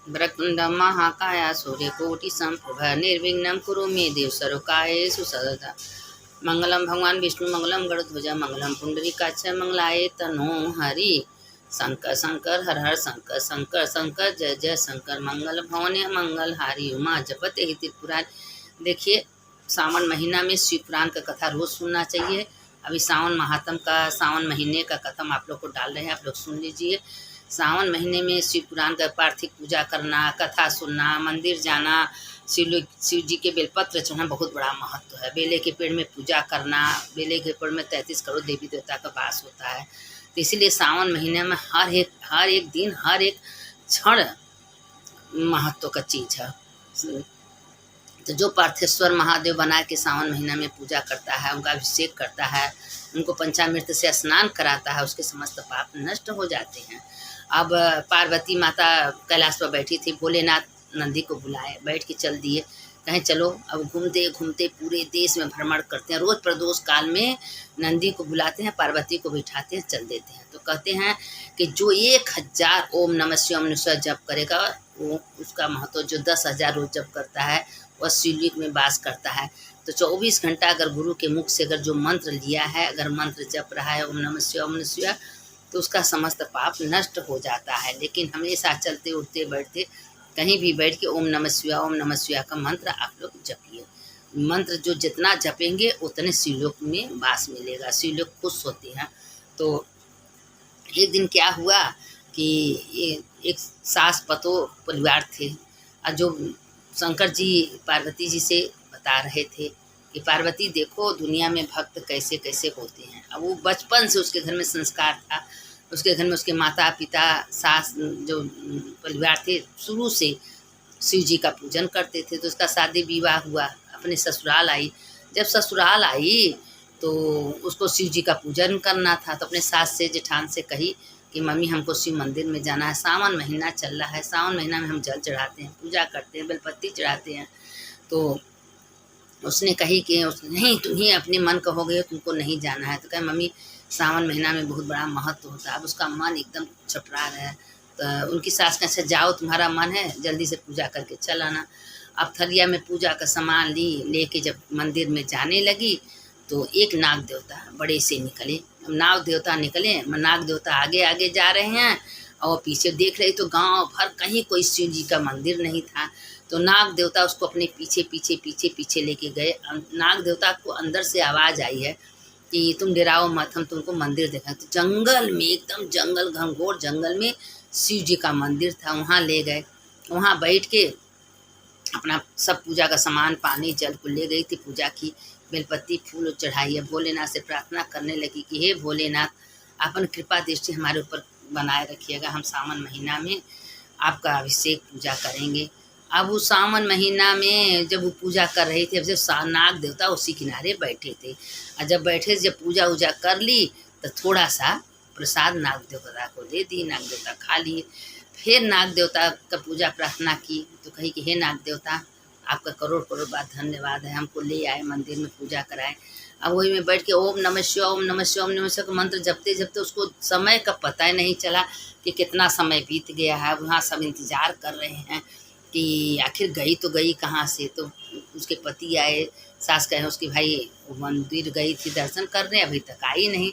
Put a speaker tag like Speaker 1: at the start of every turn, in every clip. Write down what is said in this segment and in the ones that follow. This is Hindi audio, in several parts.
Speaker 1: वक्रतुण्डं महाकाय सूर्यकोटिसमप्रभ निर्विघ्नं कुरु मे देव सर्वकार्येषु सर्वदा। मंगलम भगवान विष्णु मंगलम गरुड़ध्वज मंगलम पुंडरीकाक्ष मंगलाय तनो हरि। शंकर शंकर हर हर शंकर शंकर शंकर जय जय शंकर। मंगल भवने मंगल हारी उमा जपते ही त्रिपुरारी। देखिए, सावन महीना में शिव पुराण का कथा रोज सुनना चाहिए। अभी सावन महात्म का, सावन महीने का कथा आप लोग को डाल रहे हैं, आप लोग सुन लीजिए। सावन महीने में शिव पुराण का पार्थिव पूजा करना, कथा सुनना, मंदिर जाना, शिव जी के बेलपत्र चढ़ना बहुत बड़ा महत्व है। बेले के पेड़ में पूजा करना, बेले के पेड़ में 33 करोड़ देवी देवता का वास होता है। तो इसीलिए सावन महीने में हर एक दिन, हर एक क्षण महत्व का चीज है। तो जो पार्थेश्वर महादेव बना के सावन महीना में पूजा करता है, उनका अभिषेक करता है, उनको पंचामृत से स्नान कराता है, उसके समस्त पाप नष्ट हो जाते हैं। अब पार्वती माता कैलाश पर बैठी थी, भोलेनाथ नंदी को बुलाए, बैठ के चल दिए, कहें चलो। अब घूमते घूमते पूरे देश में भ्रमण करते हैं। रोज प्रदोष काल में नंदी को बुलाते हैं, पार्वती को बिठाते हैं, चल देते हैं। तो कहते हैं कि जो 1000 ओम नमः शिवाय जप करेगा, वो उसका महत्व जो 10,000 रोज जप करता है वह शिवलिंग में वास करता है। तो 24 घंटा अगर गुरु के मुख से अगर जो मंत्र लिया है, अगर मंत्र जप रहा है ओम नमः शिवाय, तो उसका समस्त पाप नष्ट हो जाता है। लेकिन हमेशा चलते उठते बैठते कहीं भी बैठ के ओम नमः शिवाय का मंत्र आप लोग जपिए। मंत्र जो जितना जपेंगे उतने शिवलोक में वास मिलेगा, शिवलोक खुश होते हैं। तो एक दिन क्या हुआ कि एक सास पतो परिवार थे, और जो शंकर जी पार्वती जी से बता रहे थे कि पार्वती देखो दुनिया में भक्त कैसे कैसे होते हैं। अब वो बचपन से उसके घर में संस्कार था, उसके घर में उसके माता पिता सास जो परिवार थे शुरू से शिव जी का पूजन करते थे। तो उसका शादी विवाह हुआ, अपने ससुराल आई। जब ससुराल आई तो उसको शिव जी का पूजन करना था। तो अपने सास से जेठान से कही कि मम्मी हमको शिव मंदिर में जाना है, सावन महीना चल रहा है, सावन महीना में हम जल चढ़ाते हैं, पूजा करते हैं, बेलपत्ती चढ़ाते हैं। तो उसने कही कि नहीं, तुम्हें अपने मन कहोगे, तुमको नहीं जाना है। तो कहे मम्मी सावन महीना में बहुत बड़ा महत्व होता है। अब उसका मन एकदम छटरा रहा है। तो उनकी सास कहे अच्छा जाओ, तुम्हारा मन है, जल्दी से पूजा करके चल आना। अब थरिया में पूजा का सामान लेके जब मंदिर में जाने लगी तो एक नाग देवता बड़े से निकले। अब नाग देवता निकले, नाग देवता आगे आगे जा रहे हैं और पीछे देख रहे तो गांव भर कहीं कोई शिव जी का मंदिर नहीं था। तो नाग देवता उसको अपने पीछे पीछे पीछे पीछे लेके गए। नाग देवता को अंदर से आवाज़ आई है कि तुम डराओ मत, हम तुमको मंदिर दिखाएं। तो जंगल में, एकदम जंगल, घनघोर जंगल में शिव जी का मंदिर था, वहाँ ले गए। वहाँ बैठ के अपना सब पूजा का सामान, पानी जल को ले गई थी, पूजा की, बेलपत्ती फूल चढ़ाई है। भोलेनाथ से प्रार्थना करने लगी कि हे भोलेनाथ, अपन कृपा दृष्टि हमारे ऊपर बनाए रखिएगा, हम सावन महीना में आपका अभिषेक पूजा करेंगे। अब उस सावन महीना में जब वो पूजा कर रही थी, जब नाग देवता उसी किनारे बैठे थे, और जब बैठे जब पूजा उजा कर ली तो थोड़ा सा प्रसाद नाग देवता को दे दी, नाग देवता खा लिए। फिर नाग देवता का पूजा प्रार्थना की तो कही कि हे नाग देवता, आपका करोड़ करोड़ बार धन्यवाद है, हमको ले आए मंदिर में पूजा कराए। अब वही में बैठ के ओम नमः शिवाय ओम नमः शिवाय ओम नमः शिवाय का मंत्र जपते जपते उसको समय का पता ही नहीं चला कि कितना समय बीत गया है। वहाँ सब इंतज़ार कर रहे हैं कि आखिर गई तो गई कहाँ से। तो उसके पति आए, सास कहे उसकी भाई मंदिर गई थी दर्शन करने, अभी तक आई नहीं।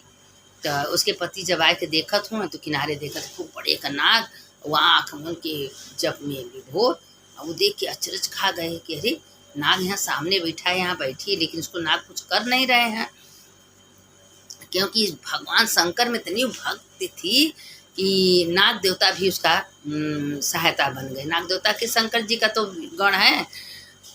Speaker 1: तो उसके पति जब आए के देखत हूँ तो किनारे देखत खूब बड़े का नाग, वहाँ आँख मन के जप में विभोर। वो देख के अचरज खा गए कि अरे नाग यहाँ सामने बैठा है, यहाँ बैठी है, लेकिन उसको नाग कुछ कर नहीं रहे हैं, क्योंकि भगवान शंकर में इतनी भक्ति थी कि नाग देवता भी उसका सहायता बन गए। नाग देवता के शंकर जी का तो गण है।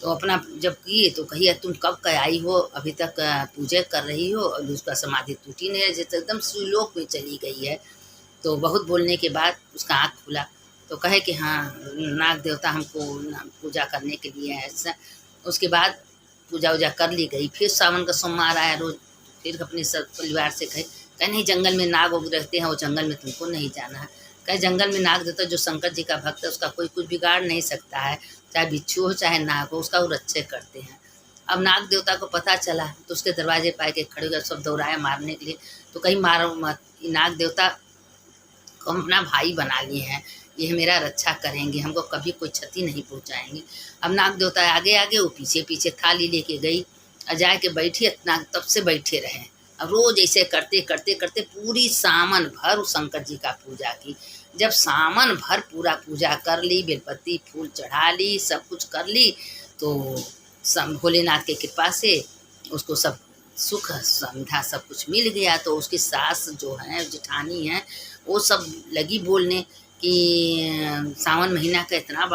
Speaker 1: तो अपना जब किए तो कही तुम कब का आई हो, अभी तक पूजा कर रही हो, और उसका समाधि टूटी नहीं है, जैसे एकदम शिवलोक में चली गई है। तो बहुत बोलने के बाद उसका आँख खुला तो कहे कि हाँ नाग देवता हमको पूजा करने के लिए है ऐसा। उसके बाद पूजा वूजा कर ली गई। फिर सावन का सोमवार आया रोज, फिर अपने सब परिवार से कहे नहीं जंगल में नाग उग रहते हैं, वो जंगल में तुमको नहीं जाना है। कहे जंगल में नाग देवता जो शंकर जी का भक्त है उसका कोई कुछ बिगाड़ नहीं सकता है, चाहे बिच्छू हो चाहे नाग हो, उसका वो रक्षे करते हैं। अब नाग देवता को पता चला तो उसके दरवाजे पाए के खड़े हुए सब दौड़ाए मारने के लिए। तो कहीं मारो मत, नाग देवता को हम अपना भाई बना लिए हैं, ये मेरा रक्षा करेंगे, हमको कभी कोई क्षति नहीं पहुँचाएंगे। अब नाग देवता आगे आगे, वो पीछे पीछे थाली लेके गई और जाके बैठी, नाग तब से बैठे रहे। अब रोज ऐसे करते करते करते पूरी सावन भर उस शंकर जी का पूजा की। जब सावन भर पूरा पूजा कर ली, बेलपत्ती फूल चढ़ा ली, सब कुछ कर ली, तो भोलेनाथ की कृपा से उसको सब सुख समझा, सब कुछ मिल गया। तो उसकी सास जो है, जेठानी है, वो सब लगी बोलने कि सावन महीना का इतना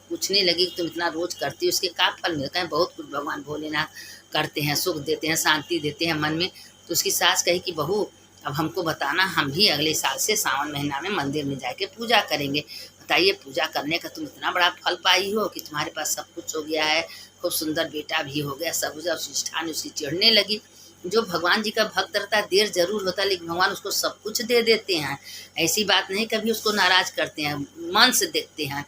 Speaker 1: पूछने लगी कि तुम इतना रोज करती हो, उसके क्या फल मिलता है? बहुत कुछ भगवान भोलेनाथ करते हैं, सुख देते हैं, शांति देते हैं मन में। तो उसकी सास कही कि बहू अब हमको बताना, हम भी अगले साल से सावन महीना में मंदिर में जाके पूजा करेंगे। बताइए, पूजा करने का तुम इतना बड़ा फल पाई हो कि तुम्हारे पास सब कुछ हो गया है, खूब सुंदर बेटा भी हो गया, सब कुछ। निष्ठान उसकी चिढ़ने लगी। जो भगवान जी का भक्त रहता है, देर जरूर होता है लेकिन भगवान उसको सब कुछ दे देते हैं। ऐसी बात नहीं, कभी उसको नाराज करते हैं, मन से देखते हैं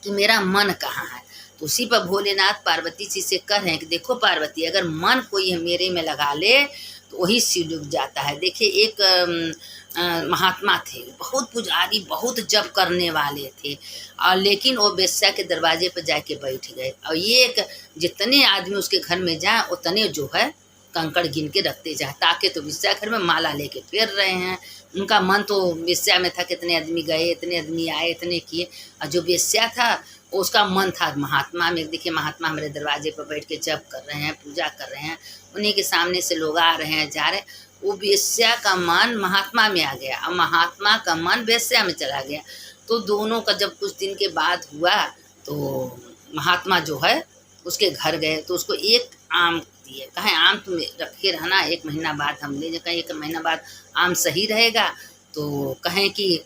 Speaker 1: कि मेरा मन कहाँ है। तो उसी पर भोलेनाथ पार्वती जी से कह रहे हैं कि देखो पार्वती, अगर मन कोई मेरे में लगा ले तो वही शिव डूब जाता है। देखिए, एक महात्मा थे, बहुत पुजारी, बहुत जप करने वाले थे, और लेकिन वो वेश्या के दरवाजे पर जाके बैठ गए। और एक जितने आदमी उसके घर में जाए उतने जो है कंकड़ गिन के रखते जाए, ताकि तो वेश्या घर में माला लेके फिर रहे हैं। उनका मन तो वेश्या में था, कितने आदमी गए, इतने आदमी आए, इतने किए। और जो वेश्या था उसका मन था महात्मा में। देखिए, महात्मा हमारे दरवाजे पर बैठ के जप कर रहे हैं, पूजा कर रहे हैं, उन्हीं के सामने से लोग आ रहे हैं, जा रहे हैं। वो वेश्या का मन महात्मा में आ गया और महात्मा का मन वेश्या में चला गया। तो दोनों का जब कुछ दिन के बाद हुआ तो महात्मा जो है उसके घर गए, तो उसको एक आम दिए, कहें आम तुम रखे रहना, 1 महीना बाद हम ले जाए। कहें 1 महीना बाद आम सही रहेगा? तो कहें कि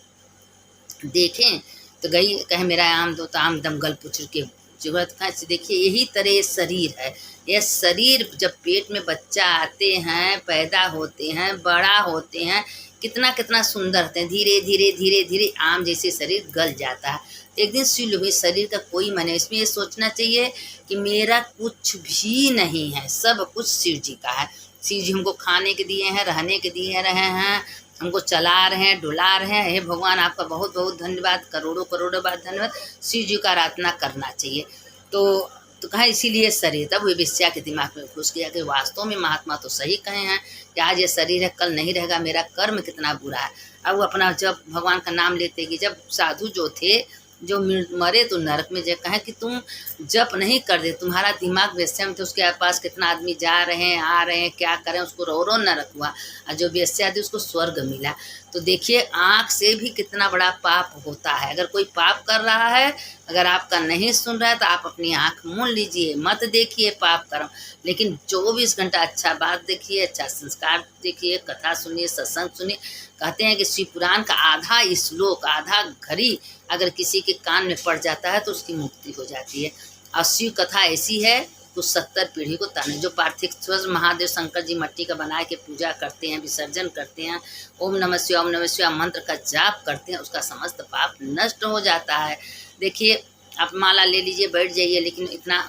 Speaker 1: देखें, तो गई, कहे मेरा आम दो, तो आम दमगल पुत्र के जरूरत कहाँ से। देखिए, यही तरह ये शरीर है। यह शरीर जब पेट में बच्चा आते हैं, पैदा होते हैं, बड़ा होते हैं, कितना कितना सुंदर होते हैं, धीरे धीरे धीरे धीरे आम जैसे शरीर गल जाता है। एक दिन शिव हुई, शरीर का कोई मन है, इसमें ये सोचना चाहिए कि मेरा कुछ भी नहीं है, सब कुछ शिव जी का है। शिव जी हमको खाने के दिए हैं, रहने के दिए रहे हैं, हमको चला रहे हैं, डुला रहे हैं। हे भगवान, आपका बहुत बहुत धन्यवाद, करोड़ों करोड़ों बार धन्यवाद। शिव जी का आराधना करना चाहिए। तो कहा इसीलिए शरीर, तब वो वेश्या के दिमाग में घुस गया कि वास्तव में महात्मा तो सही कहे हैं कि आज ये शरीर है, कल नहीं रहेगा, मेरा कर्म कितना बुरा है। अब वो अपना जब भगवान का नाम लेते कि जब साधु जो थे, जो मरे तो नरक में, जो कहें कि तुम जप नहीं कर दे, तुम्हारा दिमाग वेश्या में, तो उसके पास कितना आदमी जा रहे हैं, आ रहे हैं, क्या करें, उसको रो रो नरक हुआ, और जो वेश्या थी उसको स्वर्ग मिला। तो देखिए, आँख से भी कितना बड़ा पाप होता है। अगर कोई पाप कर रहा है, अगर आपका नहीं सुन रहा है, तो आप अपनी आँख मूंद लीजिए, मत देखिए पाप कर्म, लेकिन 24 घंटा अच्छा बात देखिए, अच्छा संस्कार देखिए, कथा सुनिए, सत्संग सुनिए। कहते हैं कि शिव पुराण का आधा श्लोक, आधा घड़ी अगर किसी के कान में पड़ जाता है तो उसकी मुक्ति हो जाती है। और शिव कथा ऐसी है तो 70 पीढ़ी को ताने। जो पार्थिव स्वज महादेव शंकर जी मट्टी का बना के पूजा करते हैं, विसर्जन करते हैं, ओम नमः शिवाय, ओम नमः शिवाय मंत्र का जाप करते हैं, उसका समस्त पाप नष्ट हो जाता है। देखिए, आप माला ले लीजिए, बैठ जाइए, लेकिन इतना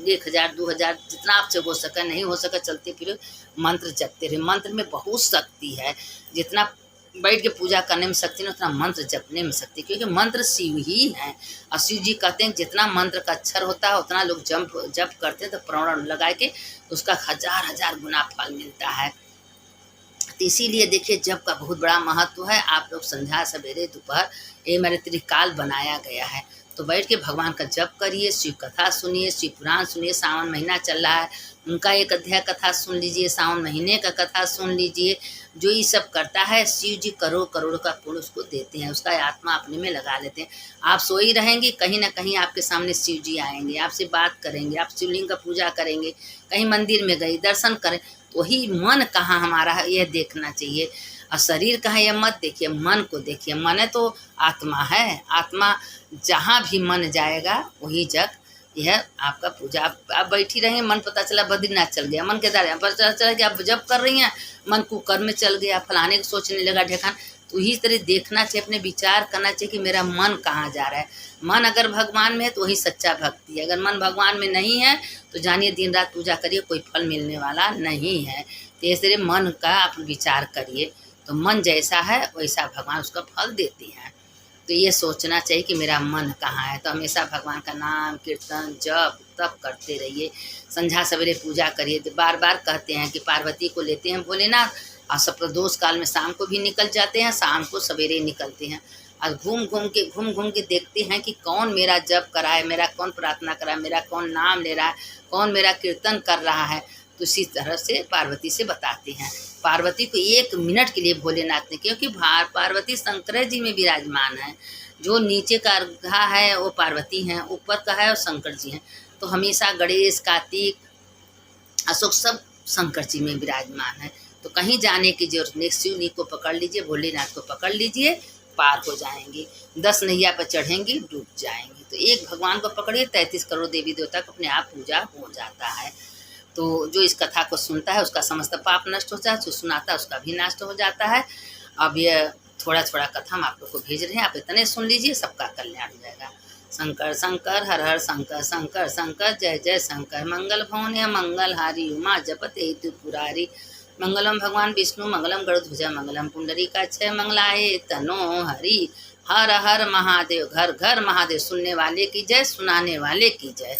Speaker 1: 1000 2000 जितना आपसे हो सके, नहीं हो सके चलते फिर मंत्र जपते रहे। मंत्र में बहुत शक्ति है, जितना बैठ के पूजा करने में शक्ति नहीं, उतना मंत्र जपने में शक्ति, क्योंकि मंत्र शिव ही है। और शिव जी कहते हैं जितना मंत्र का अक्षर होता है उतना लोग जप करते हैं, तो प्रण लगा के उसका 1000 गुना फल मिलता है। तो इसीलिए देखिए, जप का बहुत बड़ा महत्व है। आप लोग संध्या, सवेरे, दोपहर, ये मेरे त्रिकाल बनाया गया है, तो बैठ के भगवान का जप करिए, शिव कथा सुनिए, शिव पुराण सुनिए। सावन महीना चल रहा है, उनका एक अध्याय कथा सुन लीजिए, सावन महीने का कथा सुन लीजिए। जो ये सब करता है, शिव जी करोड़ करोड़ का पुण्य उसको देते हैं, उसका आत्मा अपने में लगा लेते हैं। आप सोई रहेंगे, कहीं ना कहीं आपके सामने शिव जी आएंगे, आपसे बात करेंगे, आप शिवलिंग का पूजा करेंगे, कहीं मंदिर में गए दर्शन करें, तो वही मन कहाँ हमारा है यह देखना चाहिए। और शरीर कहाँ यह मत देखिए, मन को देखिए। मन है तो आत्मा है, आत्मा जहाँ भी मन जाएगा वही जग। यह आपका पूजा, आप बैठी रहेंगे, मन पता चला बद्रीनाथ चल गया, मन के दारे पता चला कि आप जब कर रही हैं, मन कुकर में चल गया, फलाने को सोचने लगा ढेकान। तो इसी तरह देखना चाहिए, अपने विचार करना चाहिए कि मेरा मन कहाँ जा रहा है। मन अगर भगवान में है तो वही सच्चा भक्ति है, अगर मन भगवान में नहीं है तो जानिए दिन रात पूजा करिए, कोई फल मिलने वाला नहीं है। तो इस तरह मन का आप विचार करिए, तो मन जैसा है वैसा भगवान उसका फल देते हैं। तो ये सोचना चाहिए कि मेरा मन कहाँ है। तो हमेशा भगवान का नाम कीर्तन जप तप करते रहिए, संध्या सवेरे पूजा करिए। तो बार बार कहते हैं कि पार्वती को लेते हैं भोलेनाथ और सब प्रदोष काल में शाम को भी निकल जाते हैं, शाम को सवेरे निकलते हैं और घूम घूम के देखते हैं कि कौन मेरा जप करा है, मेरा कौन प्रार्थना करा है, मेरा कौन नाम ले रहा है, कौन मेरा कीर्तन कर रहा है। तो इसी तरह से पार्वती से बताते हैं। पार्वती को 1 मिनट के लिए भोलेनाथ ने, क्योंकि पार्वती शंकर जी में विराजमान है। जो नीचे का रहा है वो पार्वती हैं, ऊपर का है और शंकर जी हैं। तो हमेशा गणेश कार्तिक अशोक सब शंकर जी में विराजमान है। तो कहीं जाने की जरूरत नहीं, शिव जी को पकड़ लीजिए, भोलेनाथ को पकड़ लीजिए, पार हो जाएंगी। 10 नैया पर चढ़ेंगी, डूब जाएंगी। तो एक भगवान को पकड़िए, 33 करोड़ देवी देवता को अपने आप पूजा हो जाता है। तो जो इस कथा को सुनता है उसका समस्त पाप नष्ट हो जाता है, जो सुनाता है उसका भी नष्ट हो जाता है। अब ये थोड़ा थोड़ा कथा हम आप लोग को भेज रहे हैं, आप इतने सुन लीजिए, सबका कल्याण हो जाएगा। शंकर शंकर हर हर शंकर शंकर शंकर जय जय शंकर, मंगल भवन मंगल हारी उमा जपते हेतु पुरारी, मंगलम भगवान विष्णु मंगलम गरुड़ध्वजा मंगलम पुंडरीकाक्षय मंगलाय तनो हरि। हर हर महादेव, घर घर महादेव। सुनने वाले की जय, सुनाने वाले की जय।